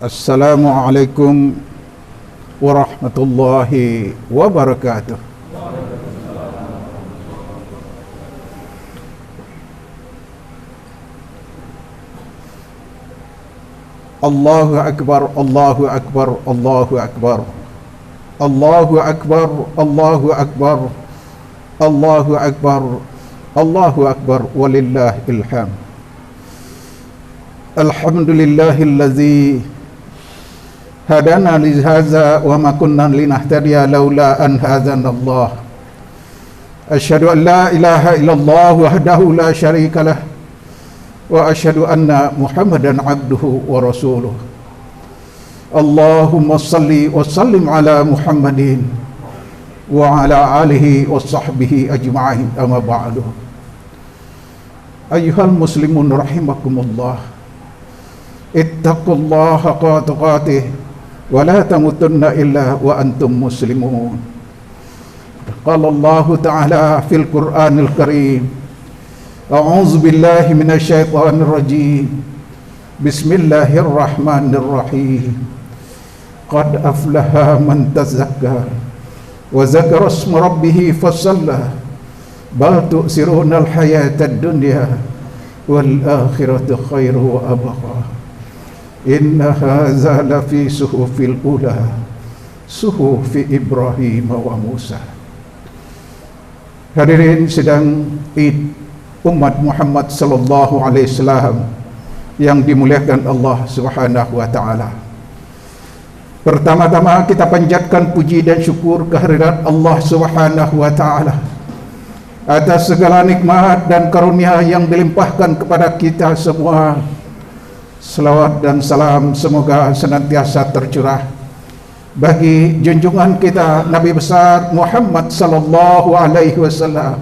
Assalamualaikum warahmatullahi wabarakatuh. Allahu Akbar, Allahu Akbar, Allahu Akbar. Allahu Akbar, Allahu Akbar, Allahu Akbar, Allahu Akbar, walillahil hamd. Alhamdulillahillazi hadana li hadza wa ma kunna linahtadiya laula an hadana Allah. Asyhadu an la ilaha illallah wahdahu la syarika lah wa asyhadu anna Muhammadan abduhu wa rasuluh. Allahumma salli wa sallim ala Muhammadin wa ala alihi wa sahbihi ajma'in, amma ba'du. Ayyuhal muslimun rahimakumullah, ittaqullaha haqqa tuqatih wa la tamutunna illa wa antum muslimun. Qala Allah ta'ala fil Qur'anil Karim, a'udzu billahi minasyaitonir rajim. Bismillahirrahmanirrahim. Qad aflaha man tazakka wa zakara isma rabbih fasalla bal tu'siruna al-hayatad dunya wal akhiratu khairu wa abqa. Inna hadza la fi suhufil ula suhufi Ibrahim wa Musa. Hadirin sidang Id umat Muhammad sallallahu alaihi wasallam yang dimuliakan Allah Subhanahu wa taala. Pertama-tama kita panjatkan puji dan syukur kehadirat Allah Subhanahu wa taala atas segala nikmat dan karunia yang dilimpahkan kepada kita semua. Selawat dan salam semoga senantiasa tercurah bagi junjungan kita Nabi besar Muhammad sallallahu alaihi wasallam,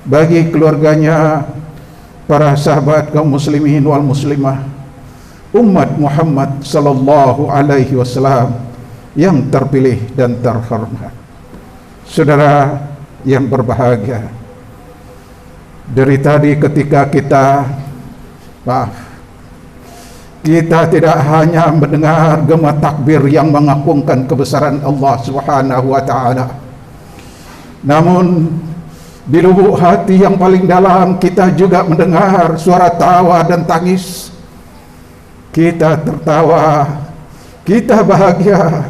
bagi keluarganya, para sahabat kaum muslimin wal muslimah, umat Muhammad sallallahu alaihi wasallam yang terpilih dan terhormat. Saudara yang berbahagia, dari tadi ketika kita tidak hanya mendengar gema takbir yang mengagungkan kebesaran Allah Subhanahu wa taala, namun di lubuk hati yang paling dalam kita juga mendengar suara tawa dan tangis. Kita tertawa, kita bahagia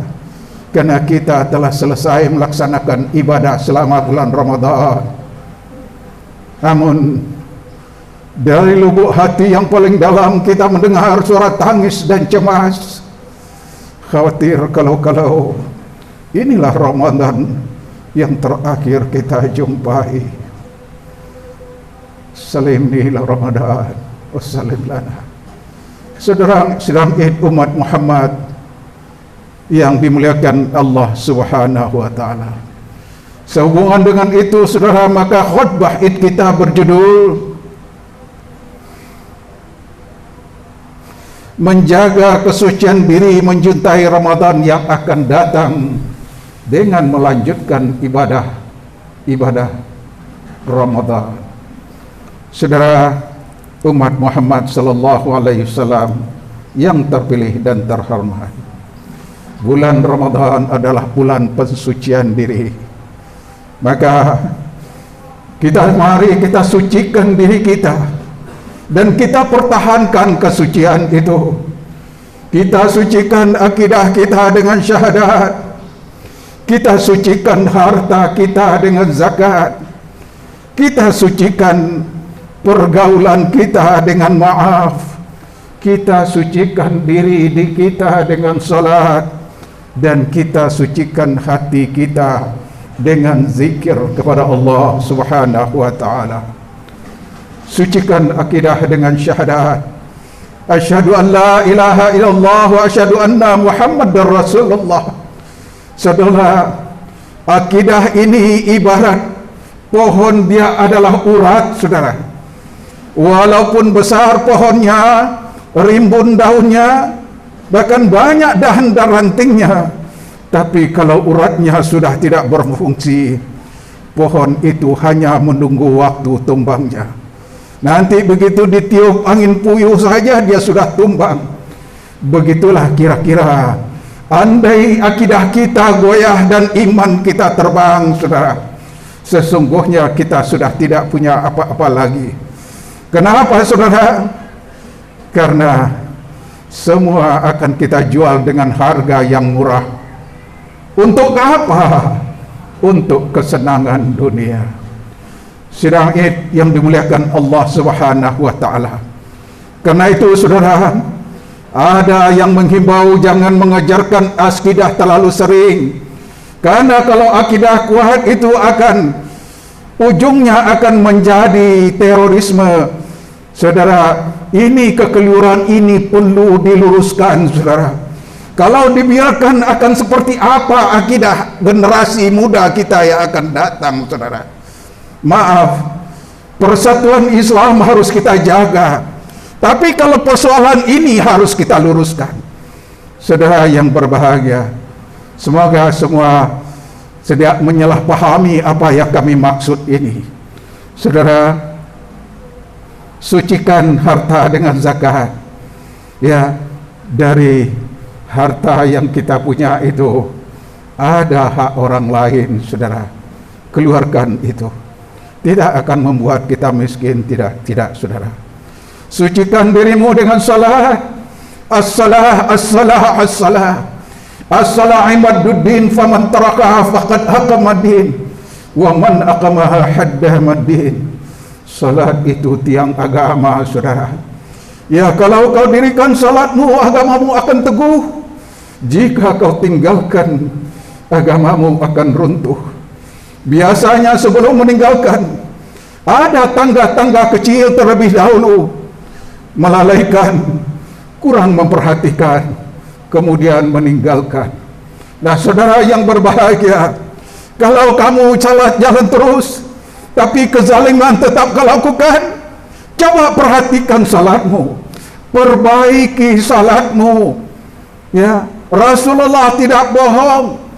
karena kita telah selesai melaksanakan ibadah selama bulan Ramadan. Namun dari lubuk hati yang paling dalam kita mendengar suara tangis dan cemas, khawatir kalau inilah Ramadan yang terakhir kita jumpai. Salimni ila Ramadan wa salim lana. Saudara sidang Id umat Muhammad yang dimuliakan Allah Subhanahu wa taala. Sehubungan dengan itu, saudara, maka khutbah Id kita berjudul menjaga kesucian diri menjuntai Ramadan yang akan datang dengan melanjutkan ibadah Ramadan. Saudara umat Muhammad sallallahu alaihi wasallam yang terpilih dan terhormat, bulan Ramadan adalah bulan pensucian diri. Maka mari kita sucikan diri kita dan kita pertahankan kesucian itu. Kita sucikan akidah kita dengan syahadat. Kita sucikan harta kita dengan zakat. Kita sucikan pergaulan kita dengan maaf. Kita sucikan diri kita dengan salat, dan kita sucikan hati kita dengan zikir kepada Allah Subhanahu wa taala. Sucikan akidah dengan syahadat, asyhadu an la ilaha illallah wa asyhadu anna Muhammadar Rasulullah. Saudara, akidah ini ibarat pohon, dia adalah urat, saudara. Walaupun besar pohonnya, rimbun daunnya, bahkan banyak dahan dan rantingnya, tapi kalau uratnya sudah tidak berfungsi, pohon itu hanya menunggu waktu tumbangnya. Nanti begitu ditiup angin puyuh saja dia sudah tumbang. Begitulah kira-kira andai akidah kita goyah dan iman kita terbang, saudara, sesungguhnya kita sudah tidak punya apa-apa lagi. Kenapa, saudara? Karena semua akan kita jual dengan harga yang murah. Untuk apa? Untuk kesenangan dunia. Sidang Id yang dimuliakan Allah Subhanahu wa taala. Karena itu, saudara, ada yang menghimbau jangan mengajarkan akidah terlalu sering. Karena kalau akidah kuat itu akan ujungnya akan menjadi terorisme. Saudara, ini kekeliruan ini perlu diluruskan, saudara. Kalau dibiarkan akan seperti apa akidah generasi muda kita yang akan datang, saudara. Maaf, persatuan Islam harus kita jaga. Tapi kalau persoalan ini harus kita luruskan. Saudara yang berbahagia, semoga semua tidak menyalahpahami apa yang kami maksud ini. Saudara, sucikan harta dengan zakat. Ya, dari harta yang kita punya itu ada hak orang lain, saudara. Keluarkan itu. Tidak akan membuat kita miskin, tidak, saudara. Sucikan dirimu dengan salat. As-salah, as-salah, as-salah. As-salah imaduddin, faman tarakaha faqad aqamaddin, wa man aqamaha haddamaddin. Salat itu tiang agama, saudara. Ya, kalau kau dirikan salatmu, agamamu akan teguh. Jika kau tinggalkan, agamamu akan runtuh. Biasanya sebelum meninggalkan, ada tangga-tangga kecil terlebih dahulu, melalaikan, kurang memperhatikan, kemudian meninggalkan. Nah, saudara yang berbahagia, kalau kamu jalan terus, tapi kezaliman tetap kau lakukan, coba perhatikan salatmu, perbaiki salatmu. Ya, Rasulullah tidak bohong.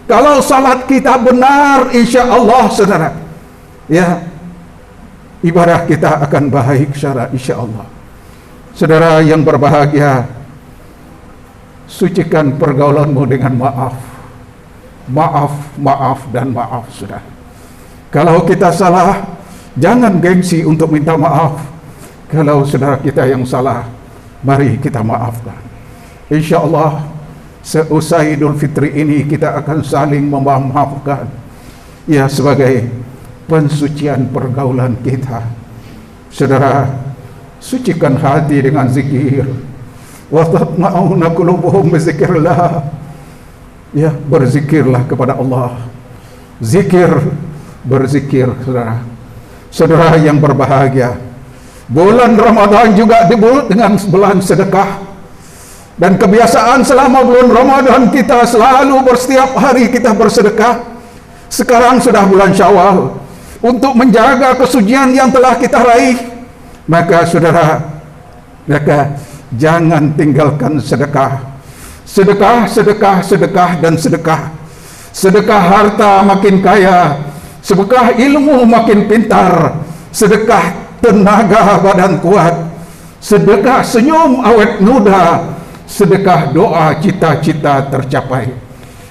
Kalau salat kita benar, insya Allah, saudara, ya, ibadah kita akan baik, saudara, insya Allah. Saudara yang berbahagia, sucikan pergaulanmu dengan maaf. Maaf, maaf, dan maaf, saudara. Kalau kita salah, jangan gengsi untuk minta maaf. Kalau saudara kita yang salah, mari kita maafkan. Insya Allah, seusai Idul Fitri ini kita akan saling memaafkan. Ya, sebagai pensucian pergaulan kita. Saudara, sucikan hati dengan zikir. Wa tatma'una qulubuhum bizikrillah. Ya, berzikirlah kepada Allah. Zikir, berzikir, saudara. Saudara yang berbahagia, bulan Ramadan juga disebut dengan bulan sedekah. Dan kebiasaan selama bulan Ramadan kita selalu setiap hari kita bersedekah. Sekarang sudah bulan Syawal, untuk menjaga kesucian yang telah kita raih, maka saudara, maka jangan tinggalkan sedekah. Sedekah, sedekah, sedekah, dan sedekah. Sedekah harta makin kaya, sedekah ilmu makin pintar, sedekah tenaga badan kuat, sedekah senyum awet muda, sedekah doa cita-cita tercapai.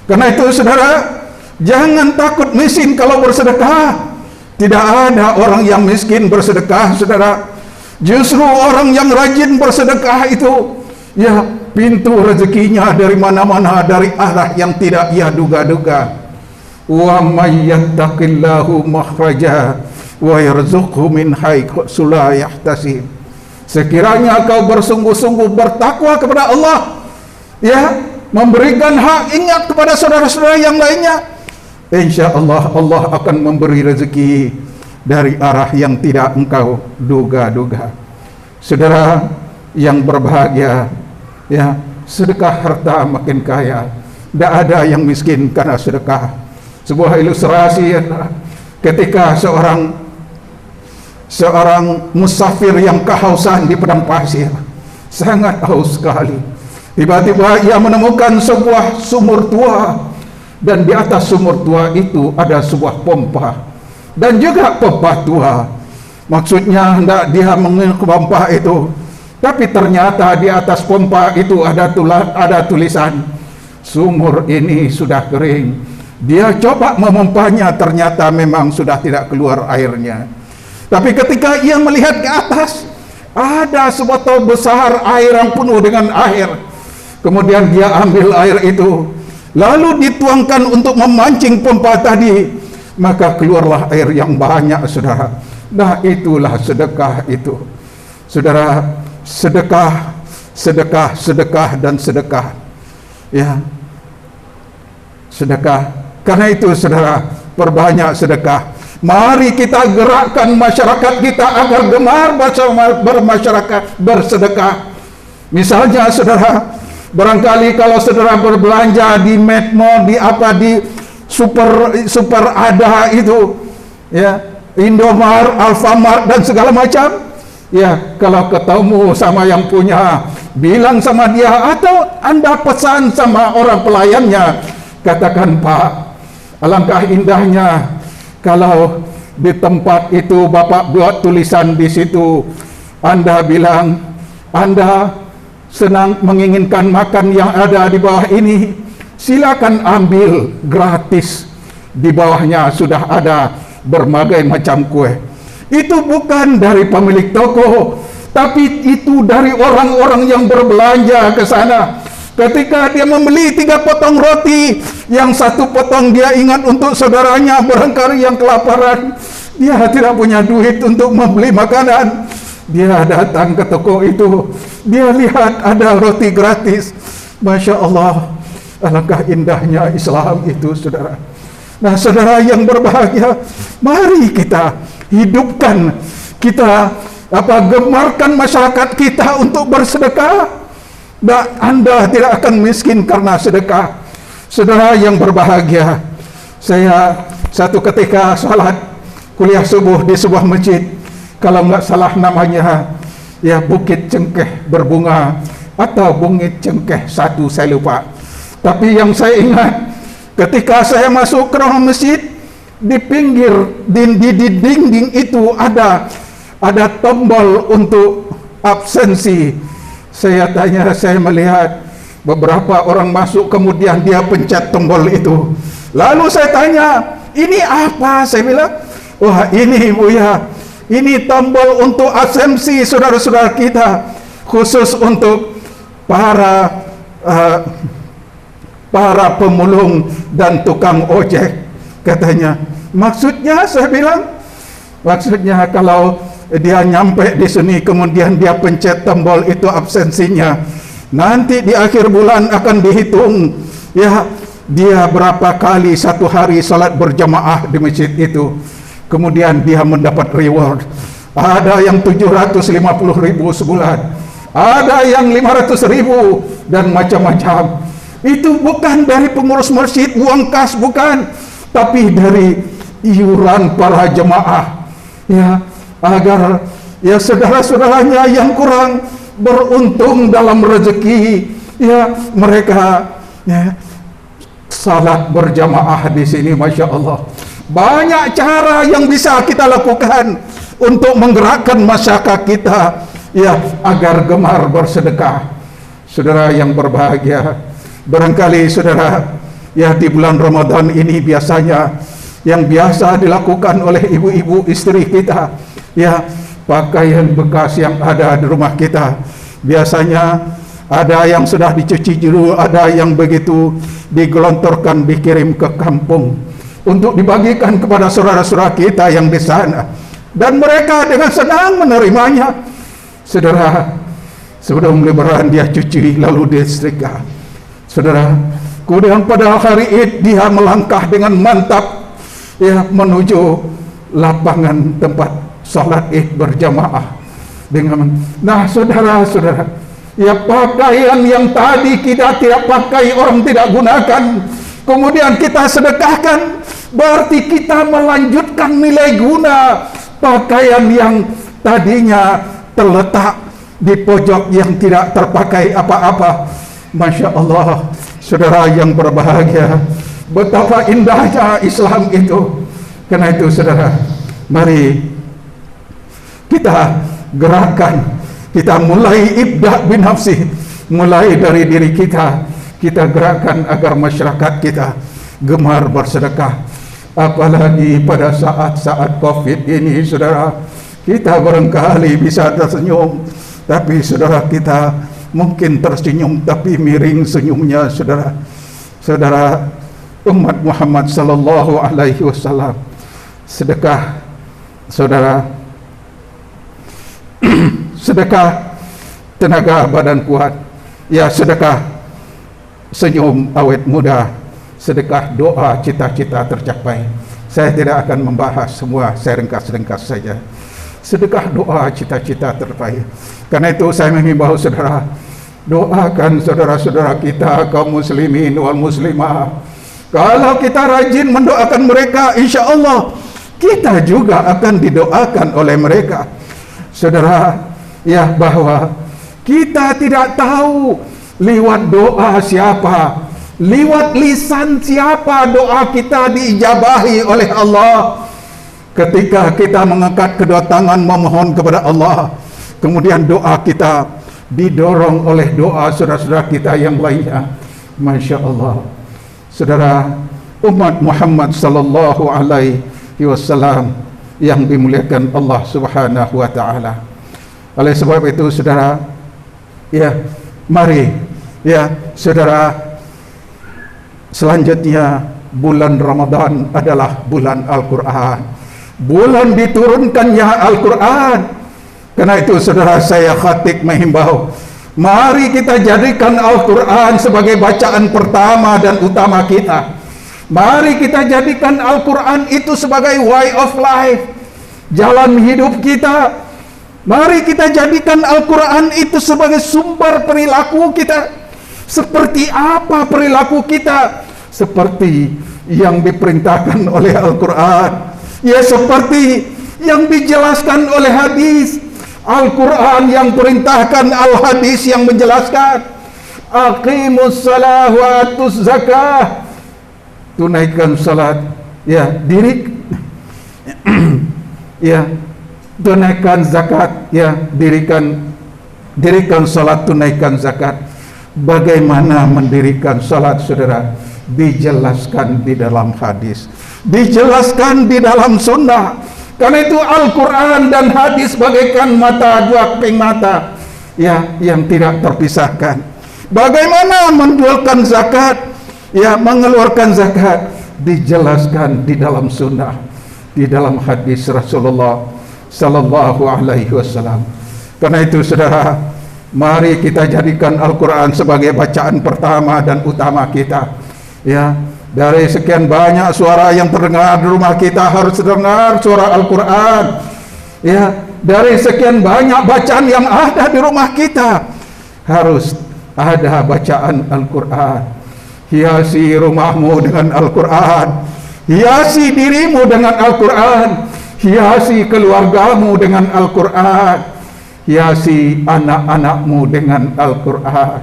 Karena itu, saudara, jangan takut miskin kalau bersedekah. Tidak ada orang yang miskin bersedekah, saudara. Justru orang yang rajin bersedekah itu, ya, pintu rezekinya dari mana-mana, dari arah yang tidak ia duga-duga. Wa may yattaqillahu makhraja wa yarzuqhu min haitsu la yahtasib. Sekiranya kau bersungguh-sungguh bertakwa kepada Allah, ya, memberikan hak ingat kepada saudara-saudara yang lainnya, insya Allah Allah akan memberi rezeki dari arah yang tidak engkau duga-duga. Saudara yang berbahagia, ya, sedekah harta makin kaya. Tidak ada yang miskin karena sedekah. Sebuah ilustrasi ketika seorang musafir yang kehausan di padang pasir, sangat haus sekali. Tiba-tiba ia menemukan sebuah sumur tua, dan di atas sumur tua itu ada sebuah pompa dan juga pompa tua. Maksudnya hendak dia mengambil pompa itu Tapi ternyata di atas pompa itu ada tulisan, sumur ini sudah kering. Dia coba memompanya, ternyata memang sudah tidak keluar airnya. Tapi ketika ia melihat ke atas, ada sebotol besar air yang penuh dengan air. Kemudian dia ambil air itu, lalu dituangkan untuk memancing pompa tadi, maka keluarlah air yang banyak, saudara. Nah, itulah sedekah itu, saudara. Sedekah, sedekah, sedekah, dan sedekah. Ya, sedekah. Karena itu, saudara, perbanyak sedekah. Mari kita gerakkan masyarakat kita agar gemar bermasyarakat, bersedekah. Misalnya, saudara, barangkali kalau saudara berbelanja di Medmart, di super ada itu, ya, Indomart, Alfamart, dan segala macam. Ya, kalau ketemu sama yang punya, bilang sama dia, atau Anda pesan sama orang pelayannya, katakan, Pak, alangkah indahnya kalau di tempat itu Bapak buat tulisan di situ, Anda bilang Anda senang menginginkan makan yang ada di bawah ini, silakan ambil gratis. Di bawahnya sudah ada berbagai macam kue. Itu bukan dari pemilik toko, tapi itu dari orang-orang yang berbelanja ke sana. Ketika dia membeli 3 potong roti, yang 1 potong dia ingat untuk saudaranya barangkali yang kelaparan. Dia tidak punya duit untuk membeli makanan. Dia datang ke toko itu, dia lihat ada roti gratis. Masya Allah, alangkah indahnya Islam itu, saudara. Nah, saudara yang berbahagia, mari kita hidupkan, kita gemarkan masyarakat kita untuk bersedekah. Dan Anda tidak akan miskin karena sedekah. Saudara yang berbahagia, saya satu ketika salat kuliah subuh di sebuah masjid, kalau nggak salah namanya ya Bukit Cengkeh Berbunga atau Bukit Cengkeh 1, saya lupa. Tapi yang saya ingat, ketika saya masuk ke ruang masjid, di pinggir di dinding itu ada tombol untuk absensi. Saya tanya, saya melihat beberapa orang masuk, kemudian dia pencet tombol itu. Lalu saya tanya, ini apa? Saya bilang, wah, ini Buya, ini tombol untuk absensi saudara-saudara kita, khusus untuk para pemulung dan tukang ojek. Katanya, maksudnya, saya bilang, maksudnya kalau dia nyampe di sini kemudian dia pencet tombol itu absensinya, nanti di akhir bulan akan dihitung ya dia berapa kali satu hari salat berjamaah di masjid itu, kemudian dia mendapat reward. Ada yang 750.000 sebulan, ada yang 500.000 dan macam-macam. Itu bukan dari pengurus masjid, uang kas, bukan, tapi dari iuran para jemaah, ya, agar ya saudara-saudaranya yang kurang beruntung dalam rezeki, ya, mereka ya salat berjamaah di sini. Masya Allah, banyak cara yang bisa kita lakukan untuk menggerakkan masyarakat kita, ya, agar gemar bersedekah. Saudara yang berbahagia, barangkali saudara, ya, di bulan Ramadan ini biasanya yang biasa dilakukan oleh ibu-ibu istri kita, ya, pakaian bekas yang ada di rumah kita, biasanya ada yang sudah dicuci dulu, ada yang begitu digelontorkan, dikirim ke kampung untuk dibagikan kepada saudara-saudara kita yang di sana, dan mereka dengan senang menerimanya. Saudara, sebelum lebaran dia cuci lalu dia setrika, saudara. Kemudian pada hari Id dia melangkah dengan mantap, ya, menuju lapangan tempat salat Id berjamaah dengan. Nah, saudara-saudara, ya, pakaian yang tadi kita tidak pakai, orang tidak gunakan, kemudian kita sedekahkan, berarti kita melanjutkan nilai guna pakaian yang tadinya terletak di pojok yang tidak terpakai apa-apa. Masya Allah, saudara yang berbahagia, betapa indahnya Islam itu. Karena itu, saudara, mari kita gerakkan, Kita mulai ibda' binafsi, mulai dari diri kita. Kita gerakkan agar masyarakat kita gemar bersedekah. Apalagi pada saat-saat COVID ini, saudara, kita barangkali bisa tersenyum, tapi saudara, kita mungkin tersenyum tapi miring senyumnya, saudara. Saudara, umat Muhammad sallallahu alaihi wasallam, sedekah, saudara, sedekah tenaga badan kuat, ya sedekah senyum awet muda, sedekah doa cita-cita tercapai. Saya tidak akan membahas semua, saya ringkas-ringkas saja. Sedekah doa cita-cita tercapai. Karena itu saya mengimbau saudara, doakan saudara-saudara kita kaum muslimin wal muslimah. Kalau kita rajin mendoakan mereka, insya Allah kita juga akan didoakan oleh mereka. Saudara, ya, bahwa kita tidak tahu lewat doa siapa, lewat lisan siapa doa kita diijabahi oleh Allah. Ketika kita mengangkat kedua tangan memohon kepada Allah, kemudian doa kita didorong oleh doa saudara-saudara kita yang lainnya. Masya Allah. Saudara, umat Muhammad sallallahu alaihi wasallam yang dimuliakan Allah Subhanahu wa taala. Oleh sebab itu saudara, ya, mari, ya saudara, selanjutnya bulan Ramadan adalah bulan Al-Quran, bulan diturunkannya Al-Quran. Karena itu saudara, saya khatib menghimbau, mari kita jadikan Al-Quran sebagai bacaan pertama dan utama kita. Mari kita jadikan Al-Quran itu sebagai way of life, jalan hidup kita. Mari kita jadikan Al-Quran itu sebagai sumber perilaku kita. Seperti apa perilaku kita? Seperti yang diperintahkan oleh Al-Quran, ya seperti yang dijelaskan oleh hadis. Al-Quran yang perintahkan, Al-Hadis yang menjelaskan. Aqimus salah wa atuz zakah, tunaikan salat, ya, ya, tunaikan zakat, ya, dirikan salat, tunaikan zakat. Bagaimana mendirikan salat, saudara? Dijelaskan di dalam hadis, dijelaskan di dalam sunnah. Karena itu Al-Quran dan hadis bagaikan mata, dua keping mata, ya, yang tidak terpisahkan. Bagaimana menjualkan zakat, ya, mengeluarkan zakat, dijelaskan di dalam sunnah, di dalam hadis Rasulullah sallallahu alaihi wasallam. Karena itu saudara, mari kita jadikan Al-Quran sebagai bacaan pertama dan utama kita. Ya, dari sekian banyak suara yang terdengar di rumah kita, harus dengar suara Al-Quran. Ya, dari sekian banyak bacaan yang ada di rumah kita, harus ada bacaan Al-Quran. Hiasi rumahmu dengan Al-Quran, hiasi dirimu dengan Al-Quran, hiasi keluargamu dengan Al-Quran, hiasi anak-anakmu dengan Al-Quran.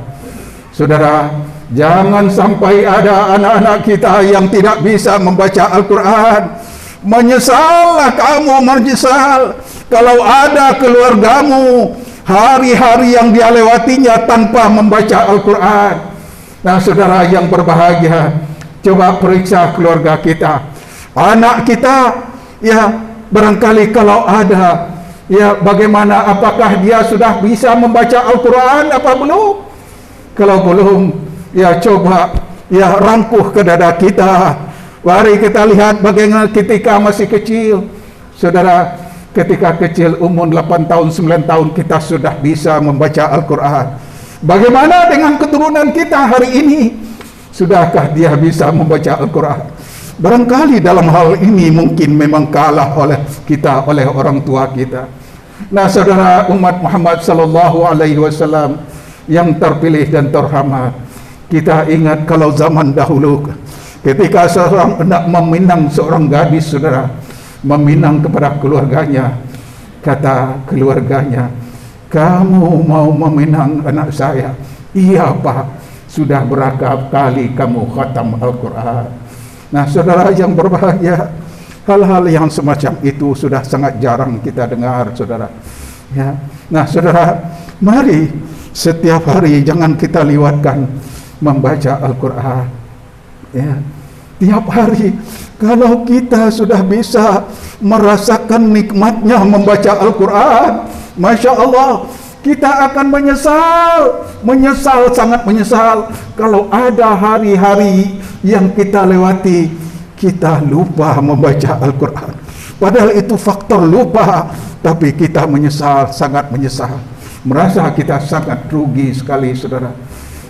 Saudara, jangan sampai ada anak-anak kita yang tidak bisa membaca Al-Quran. Menyesallah kamu, menyesal kalau ada keluargamu hari-hari yang dia lewatinya tanpa membaca Al-Quran. Nah saudara yang berbahagia, coba periksa keluarga kita, anak kita, ya, barangkali kalau ada, ya, bagaimana, apakah dia sudah bisa membaca Al-Quran apa belum? Kalau belum, ya coba, ya, rangkuh ke dada kita. Mari kita lihat bagaimana ketika masih kecil. Saudara, ketika kecil umur 8 tahun, 9 tahun kita sudah bisa membaca Al-Quran. Bagaimana dengan keturunan kita hari ini? Sudahkah dia bisa membaca Al-Quran? Barangkali dalam hal ini mungkin memang kalah oleh kita, oleh orang tua kita. Nah saudara, umat Muhammad sallallahu alaihi wasallam yang terpilih dan terhormat, kita ingat kalau zaman dahulu ketika seorang hendak meminang seorang gadis, saudara, meminang kepada keluarganya, kata keluarganya, kamu mau meminang anak saya? Iya Pak, sudah berapa kali kamu khatam Al-Quran. Nah saudara yang berbahagia, hal-hal yang semacam itu sudah sangat jarang kita dengar, saudara. Ya, Nah, saudara, mari setiap hari jangan kita lewatkan membaca Al-Quran. Ya, tiap hari kalau kita sudah bisa merasakan nikmatnya membaca Al-Quran, Masya Allah, kita akan menyesal, sangat menyesal kalau ada hari-hari yang kita lewati, kita lupa membaca Al-Quran. Padahal itu faktor lupa, tapi kita menyesal, sangat menyesal. Merasa kita sangat rugi sekali, saudara.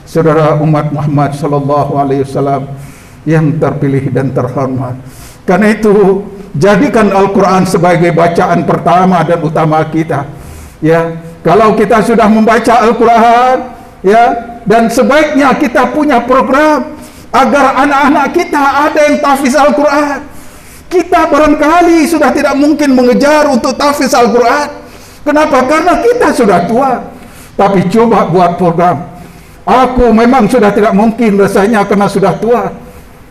Saudara umat Muhammad sallallahu alaihi wasallam yang terpilih dan terhormat. Karena itu, jadikan Al-Quran sebagai bacaan pertama dan utama kita. Ya, kalau kita sudah membaca Al-Quran, ya, dan sebaiknya kita punya program agar anak-anak kita ada yang tahfiz Al-Quran. Kita barangkali sudah tidak mungkin mengejar untuk tahfiz Al-Quran. Kenapa? Karena kita sudah tua. Tapi coba buat program. Aku memang sudah tidak mungkin rasanya karena sudah tua.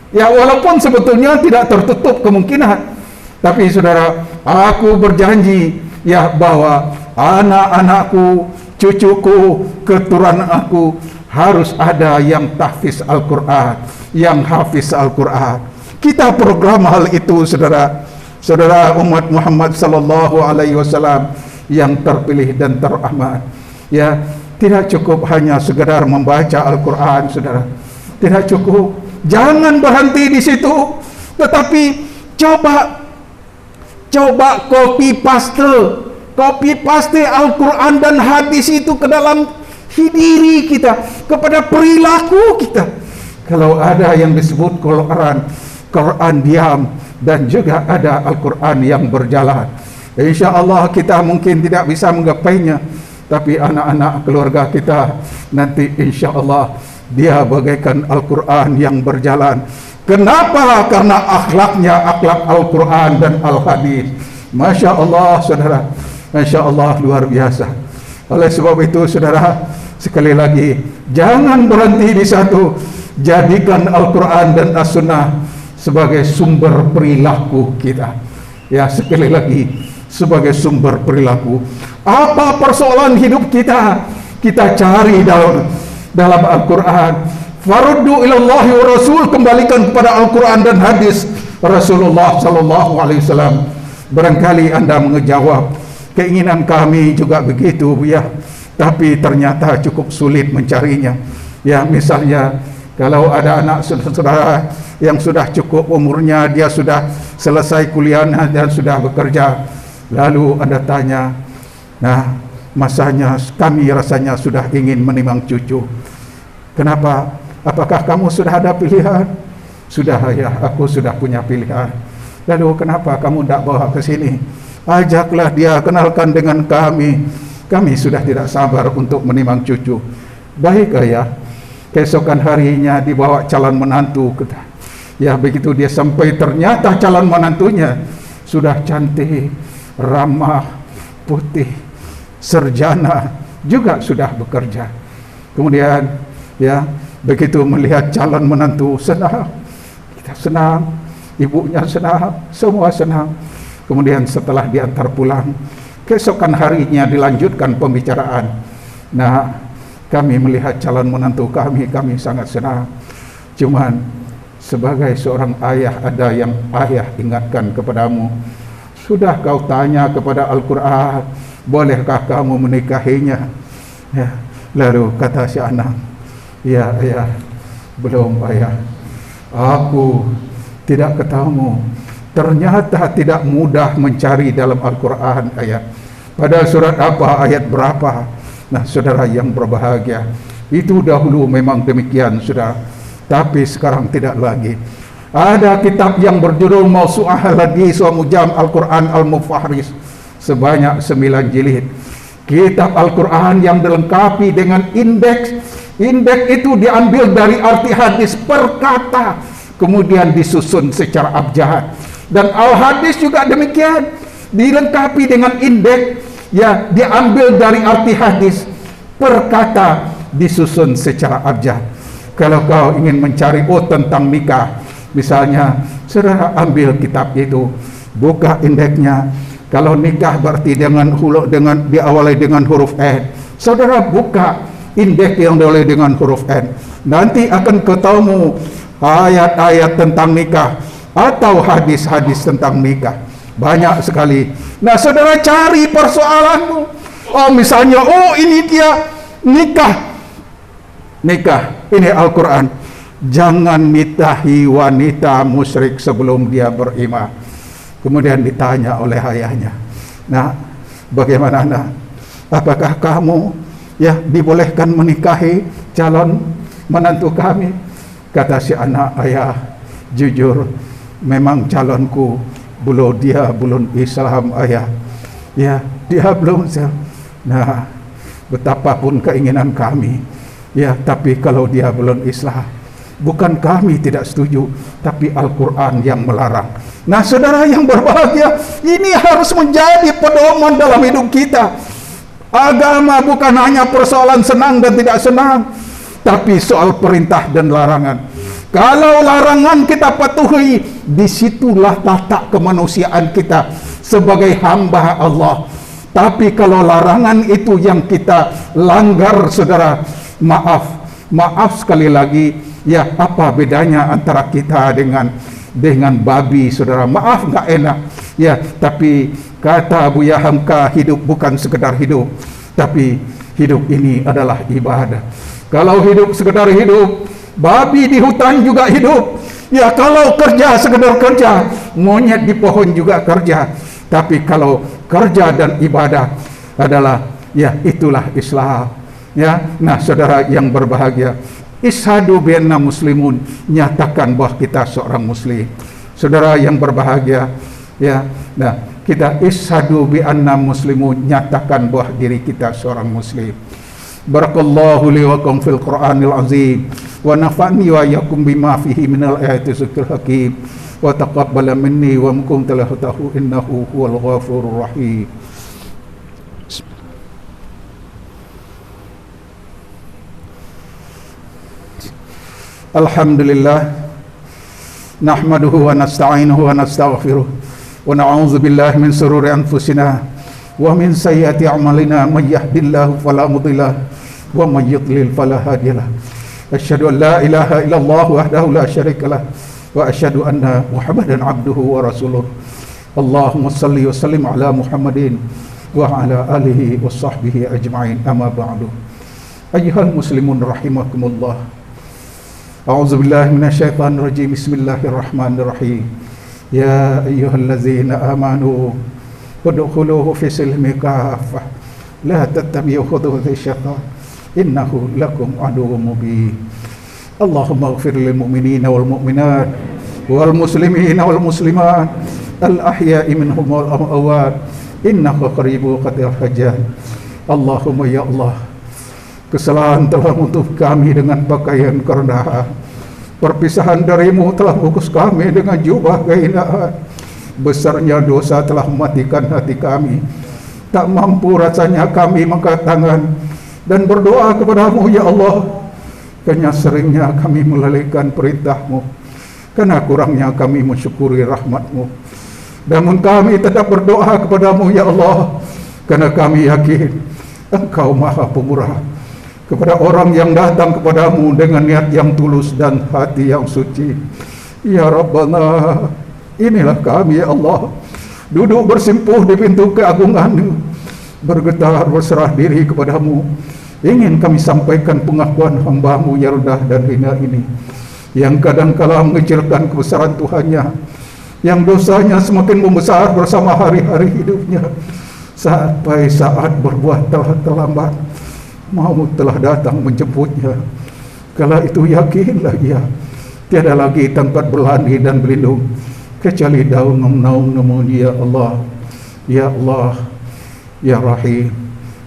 Ya, walaupun sebetulnya tidak tertutup kemungkinan. Tapi saudara, aku berjanji ya bahwa anak-anakku, cucuku, keturunan aku harus ada yang tahfiz Al-Quran, yang hafiz Al-Quran. Kita program hal itu, saudara. Saudara umat Muhammad sallallahu alaihi wasallam yang terpilih dan terahmat. Ya, tidak cukup hanya sekedar membaca Al-Quran, saudara. Tidak cukup. Jangan berhenti di situ, tetapi coba copy paste Al-Quran dan hadis itu ke dalam diri kita, kepada perilaku kita. Kalau ada yang disebut Quran diam, dan juga ada Al-Quran yang berjalan. Insya Allah kita mungkin tidak bisa menggapainya, tapi anak-anak keluarga kita nanti insya Allah dia bagaikan Al-Quran yang berjalan. Kenapa? Karena akhlaknya akhlak Al-Quran dan Al-Hadis. Masya Allah, saudara. Masya Allah, luar biasa. Oleh sebab itu, saudara, sekali lagi, jangan berhenti di satu. Jadikan Al-Quran dan As-Sunnah sebagai sumber perilaku kita. Ya, sekali lagi, sebagai sumber perilaku. Apa persoalan hidup kita? Kita cari dalam Al-Quran. Faruddu ilallahi wa rasul, kembalikan kepada Al-Quran dan hadis Rasulullah sallallahu alaihi wasallam. Barangkali Anda mengejawab, keinginan kami juga begitu, ya, tapi ternyata cukup sulit mencarinya. Ya, misalnya kalau ada anak saudara yang sudah cukup umurnya, dia sudah selesai kuliahnya dan sudah bekerja, lalu Anda tanya, nah, masanya kami rasanya sudah ingin menimang cucu. Kenapa? Apakah kamu sudah ada pilihan? Sudah, ya, aku sudah punya pilihan. Lalu kenapa kamu tidak bawa ke sini? Ajaklah dia, kenalkan dengan kami. Kami sudah tidak sabar untuk menimang cucu. Baik, ayah. Keesokan harinya dibawa calon menantu. Ya, begitu dia sampai, ternyata calon menantunya sudah cantik, ramah, putih, sarjana, juga sudah bekerja. Kemudian, ya, begitu melihat calon menantu, senang, kita senang, ibunya senang, semua senang. Kemudian setelah diantar pulang, keesokan harinya dilanjutkan pembicaraan. Nah, kami melihat calon menantu kami sangat senang. Cuman sebagai seorang ayah, ada yang ayah ingatkan kepadamu. Sudah kau tanya kepada Al-Quran, bolehkah kamu menikahinya? Ya, lalu kata si anak, ya, ayah, belum, ayah. Aku tidak ketemu. Ternyata tidak mudah mencari dalam Al-Quran, ayah. Pada surat apa, ayat berapa? Nah, saudara yang berbahagia, itu dahulu memang demikian, sudah. Tapi sekarang tidak lagi. Ada kitab yang berjudul Mawsu'ah al-Hadis wa Mujam Al-Quran Al-Mufahris, sebanyak 9 jilid. Kitab Al-Quran yang dilengkapi dengan indeks. Indeks itu diambil dari arti hadis per kata, kemudian disusun secara abjad. Dan Al-Hadis juga demikian, dilengkapi dengan indeks, ya, diambil dari arti hadis per kata, disusun secara abjad. Kalau kau ingin mencari tentang nikah, misalnya, saudara ambil kitab itu, buka indeksnya, Kalau nikah berarti diawali dengan huruf N. Saudara buka indeks yang diawali dengan huruf N. Nanti akan ketemu ayat-ayat tentang nikah atau hadis-hadis tentang nikah. Banyak sekali. Nah, saudara cari persoalanmu. Oh, misalnya, ini dia nikah. Ini Al-Quran. Jangan nikahi wanita musyrik sebelum dia beriman. Kemudian ditanya oleh ayahnya, nah, bagaimana nak? Apakah kamu dibolehkan menikahi calon menantu kami? Kata si anak, ayah, jujur, memang calonku belum Islam, ayah. Ya, dia belum. Nah, betapapun keinginan kami, tapi kalau dia belum Islam, bukan kami tidak setuju, tapi Al-Quran yang melarang. Nah, saudara yang berbahagia, ini harus menjadi pedoman dalam hidup kita. Agama bukan hanya persoalan senang dan tidak senang, tapi soal perintah dan larangan. Kalau larangan kita patuhi, disitulah tatak kemanusiaan kita sebagai hamba Allah. Tapi kalau larangan itu yang kita langgar, saudara, maaf sekali lagi, apa bedanya antara kita dengan babi, saudara? Maaf, nggak enak, tapi kata Buya Hamka, hidup bukan sekedar hidup, tapi hidup ini adalah ibadah. Kalau hidup sekedar hidup, babi di hutan juga hidup. Kalau kerja sekedar kerja, monyet di pohon juga kerja. Tapi kalau kerja dan ibadah adalah, itulah Islam. Nah, saudara yang berbahagia, Ishadu bi'anna muslimun, nyatakan bahwa kita seorang muslim. Saudara yang berbahagia, nah, kita ishadu bi'anna muslimun, nyatakan bahwa diri kita seorang muslim. Barakallahu li wa lakum fil Qur'anil azim, wa nafa'ni wa iyyakum bima fihi minal ayati dzikril hakim, wa taqabbala minni wa minkum tilawatahu innahu huwal ghafurur rahim. Alhamdulillah, nahmaduhu wa nasta'inuhu wa nastaghfiruh, wa na'udzu billahi min shururi anfusina wa min sayyiati a'malina, may yahdihillahu fala mudilla wa may yudlil fala hadiyalah. Asyhadu an la ilaha illallah wahdahu la syarikalah, wa asyhadu anna Muhammadan abduhu wa rasuluh. Allahumma shalli wa sallim ala Muhammadin wa ala alihi wa sahbihi ajma'in. Amma ba'du. Ayyuhal muslimun rahimakumullah. A'udzubillahi minasyaitonir rajim. Bismillahirrahmanirrahim. Ya ayyuhallazina amanu udkhuluhu fi silmi kaffah la tattabi'u khutuwati syaitan innahu lakum aduwwum mubin. Allahumma ighfir lil mu'minina wal mu'minat wal muslimina wal muslimat al ahya'i minhum wal amwat innaka qaribun qatil hajat. Allahumma ya Allah, kesalahan telah menutup kami dengan pakaian kerendahan. Perpisahan darimu telah bungkus kami dengan jubah kehinaan. Besarnya dosa telah mematikan hati kami. Tak mampu rasanya kami mengangkat tangan dan berdoa kepadamu, ya Allah. Karena seringnya kami melalaikan perintahmu, karena kurangnya kami mensyukuri rahmatmu. Namun kami tetap berdoa kepadamu, ya Allah, karena kami yakin Engkau Maha Pemurah kepada orang yang datang kepadamu dengan niat yang tulus dan hati yang suci. Ya Rabbana, inilah kami, ya Allah, duduk bersimpuh di pintu keagungan-Mu, bergetar berserah diri kepadamu. Ingin kami sampaikan pengakuan hamba-Mu yang rendah dan hina ini, yang kadang-kala mengecilkan kebesaran Tuhannya, yang dosanya semakin membesar bersama hari-hari hidupnya, sampai saat berbuat telah terlambat, maut telah datang menjemputnya. Kala itu yakinlah ia tiada lagi tempat berlari dan berlindung kecuali naung-naung ya Allah, ya Allah, ya Rahim,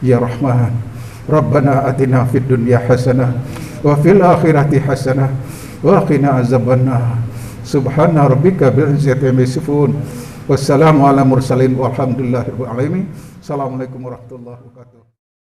ya Rahman. Rabbana atina fid dunya hasanah wa fil akhirati hasanah wa qina azabannar. Subhana rabbika bil izzati amma yasifun. Wassalamu ala mursalin walhamdulillahi rabbil alamin. Assalamualaikum warahmatullahi wabarakatuh.